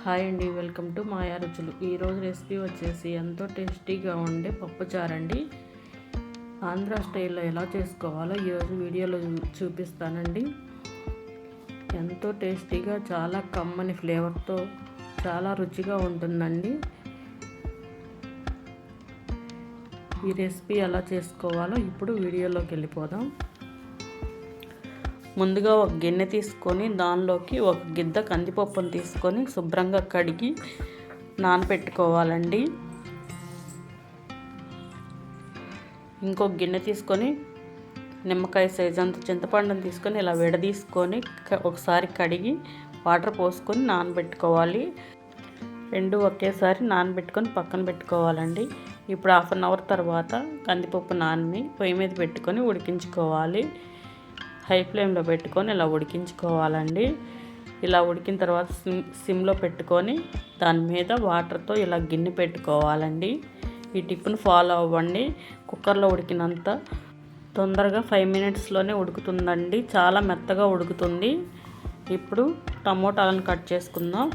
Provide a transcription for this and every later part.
Hi అండి, welcome to మాయా రుచులు. ఈరోజు రెసిపీ వచ్చేసి ఎంతో టేస్టీగా ఉండే పప్పుచారు అండి. ఆంధ్ర స్టైల్లో ఎలా చేసుకోవాలో ఈరోజు వీడియోలో చూపిస్తానండి. ఎంతో టేస్టీగా, చాలా కమ్మని ఫ్లేవర్తో చాలా రుచిగా ఉంటుందండి. ఈ రెసిపీ ఎలా చేసుకోవాలో ఇప్పుడు వీడియోలోకి వెళ్ళిపోదాం. ముందుగా ఒక గిన్నె తీసుకొని దానిలోకి ఒక గిద్ద కందిపప్పును తీసుకొని శుభ్రంగా కడిగి నానబెట్టుకోవాలండి. ఇంకొక గిన్నె తీసుకొని నిమ్మకాయ సైజ్ అంత చింతపండుని తీసుకొని ఇలా విడదీసుకొని ఒకసారి కడిగి వాటర్ పోసుకొని నానబెట్టుకోవాలి. రెండు ఒకేసారి నానబెట్టుకొని పక్కన పెట్టుకోవాలండి. ఇప్పుడు 1/2 అవర్ తర్వాత కందిపప్పు నానని పొయ్యి మీద పెట్టుకొని ఉడికించుకోవాలి. హై ఫ్లేమ్లో పెట్టుకొని ఇలా ఉడికించుకోవాలండి. ఇలా ఉడికిన తర్వాత సిమ్లో పెట్టుకొని దాని మీద వాటర్తో ఇలా గిన్నె పెట్టుకోవాలండి. ఈ టిప్ను ఫాలో అవ్వండి. కుక్కర్లో ఉడికినంత తొందరగా 5 మినిట్స్లోనే ఉడుకుతుందండి. చాలా మెత్తగా ఉడుకుతుంది. ఇప్పుడు టమోటాలను కట్ చేసుకుందాం.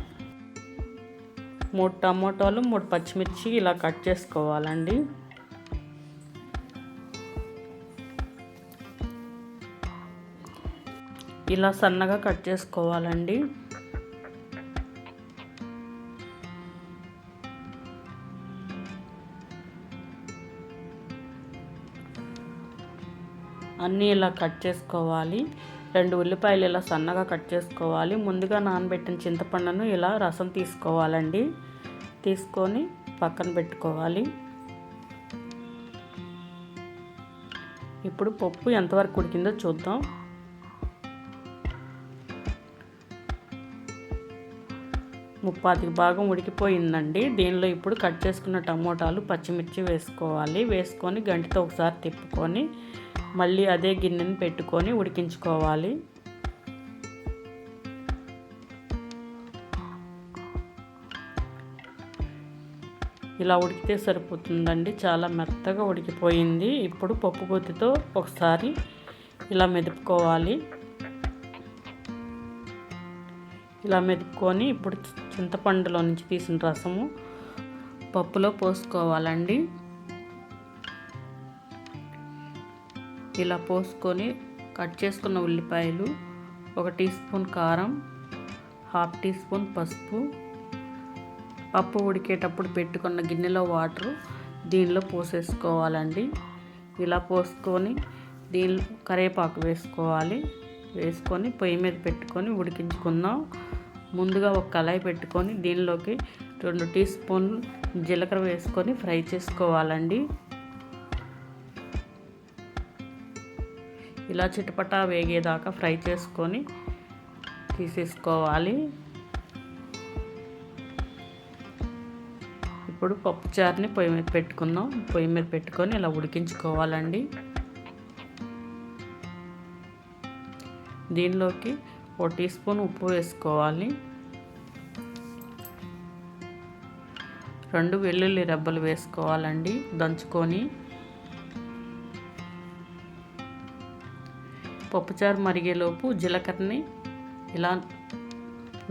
3 టమోటాలు 3 పచ్చిమిర్చి ఇలా కట్ చేసుకోవాలండి. ఇలా సన్నగా కట్ చేసుకోవాలండి. అన్నీ ఇలా కట్ చేసుకోవాలి. 2 ఉల్లిపాయలు ఇలా సన్నగా కట్ చేసుకోవాలి. ముందుగా నానబెట్టిన చింతపండును ఇలా రసం తీసుకోవాలండి. తీసుకొని పక్కన పెట్టుకోవాలి. ఇప్పుడు పప్పు ఎంతవరకు ఉడికిందో చూద్దాం. ముప్పాతికి భాగం ఉడికిపోయిందండి. దీనిలో ఇప్పుడు కట్ చేసుకున్న టమోటాలు పచ్చిమిర్చి వేసుకోవాలి. వేసుకొని గంటితో ఒకసారి తిప్పుకొని మళ్ళీ అదే గిన్నెని పెట్టుకొని ఉడికించుకోవాలి. ఇలా ఉడికితే సరిపోతుందండి. చాలా మెత్తగా ఉడికిపోయింది. ఇప్పుడు పప్పు గుత్తితో ఒకసారి ఇలా మెదుపుకోవాలి. ఇలా మెదుపుకొని ఇప్పుడు చింతపండులో నుంచి తీసిన రసము పప్పులో పోసుకోవాలండి. ఇలా పోసుకొని కట్ చేసుకున్న ఉల్లిపాయలు, 1 టీ స్పూన్ కారం, 1/2 టీ స్పూన్ పసుపు, పప్పు ఉడికేటప్పుడు పెట్టుకున్న గిన్నెలో వాటరు దీనిలో పోసేసుకోవాలండి. ఇలా పోసుకొని దీనిలో కరివేపాకు వేసుకోవాలి. వేసుకొని పొయ్యి మీద పెట్టుకొని ఉడికించుకుందాం. ముందుగా ఒక కళాయి పెట్టుకొని దీనిలోకి 2 టీ స్పూన్లు జీలకర్ర వేసుకొని ఫ్రై చేసుకోవాలండి. ఇలా చిటపటా వేగేదాకా ఫ్రై చేసుకొని తీసేసుకోవాలి. ఇప్పుడు పప్పుచారుని పొయ్యి మీద పెట్టుకుందాం. పొయ్యి మీద పెట్టుకొని ఇలా ఉడికించుకోవాలండి. దీనిలోకి 1 టీ స్పూన్ ఉప్పు వేసుకోవాలి. 2 వెల్లుల్లి రెబ్బలు వేసుకోవాలండి దంచుకొని. పప్పుచారు మరిగేలోపు జీలకర్రని ఇలా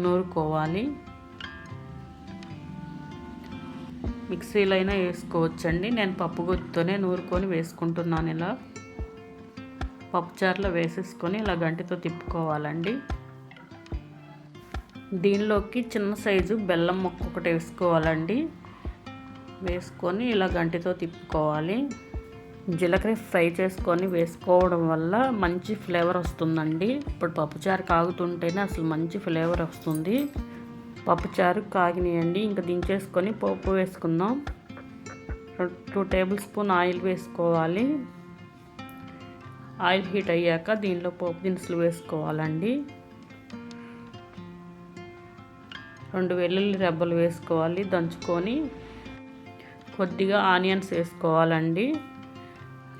నూరుకోవాలి. మిక్సీలో అయినా వేసుకోవచ్చండి. నేను పప్పు గుత్తితోనే నూరుకొని వేసుకుంటున్నాను. ఇలా పప్పుచారులో వేసేసుకొని ఇలా గంటితో తిప్పుకోవాలండి. దీనిలోకి చిన్న సైజు బెల్లం ముక్క ఒకటి వేసుకోవాలండి. వేసుకొని ఇలా గంటితో తిప్పుకోవాలి. జీలకర్ర ఫ్రై చేసుకొని వేసుకోవడం వల్ల మంచి ఫ్లేవర్ వస్తుందండి. ఇప్పుడు పప్పుచారు కాగుతుంటేనే అసలు మంచి ఫ్లేవర్ వస్తుంది. పప్పుచారు కాగినాయండి. ఇంకా దించేసుకొని పోపు వేసుకుందాం. 2 టేబుల్ స్పూన్ ఆయిల్ వేసుకోవాలి. ఆయిల్ హీట్ అయ్యాక దీనిలో పోపు దినుసులు వేసుకోవాలండి. 2 వెల్లుల్లి రెబ్బలు వేసుకోవాలి దంచుకొని. కొద్దిగా ఆనియన్స్ వేసుకోవాలండి.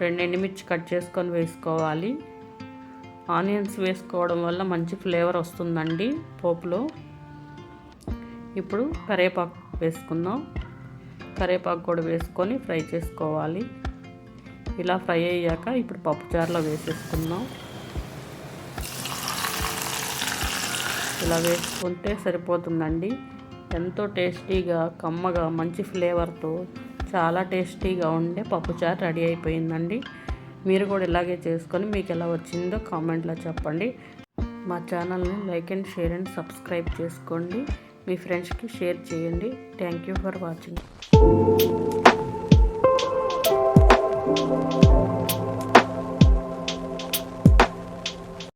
2 ఎండుమిర్చి కట్ చేసుకొని వేసుకోవాలి. ఆనియన్స్ వేసుకోవడం వల్ల మంచి ఫ్లేవర్ వస్తుందండి పోపులో. ఇప్పుడు కరివేపాకు వేసుకుందాం. కరివేపాకు కూడా వేసుకొని ఫ్రై చేసుకోవాలి. ఇలా ఫ్రై అయ్యాక ఇప్పుడు పప్పుచారులో వేసేసుకుందాం. ఇలా వేసుకుంటే సరిపోతుందండి. ఎంతో టేస్టీగా కమ్మగా మంచి ఫ్లేవర్తో చాలా టేస్టీగా ఉండే పప్పుచారు రెడీ అయిపోయిందండి. మీరు కూడా ఇలాగే చేసుకొని మీకు ఎలా వచ్చిందో కామెంట్లో చెప్పండి. మా ఛానల్ని like and share and subscribe చేసుకోండి. మీ ఫ్రెండ్స్కి షేర్ చేయండి. Thank you for watching.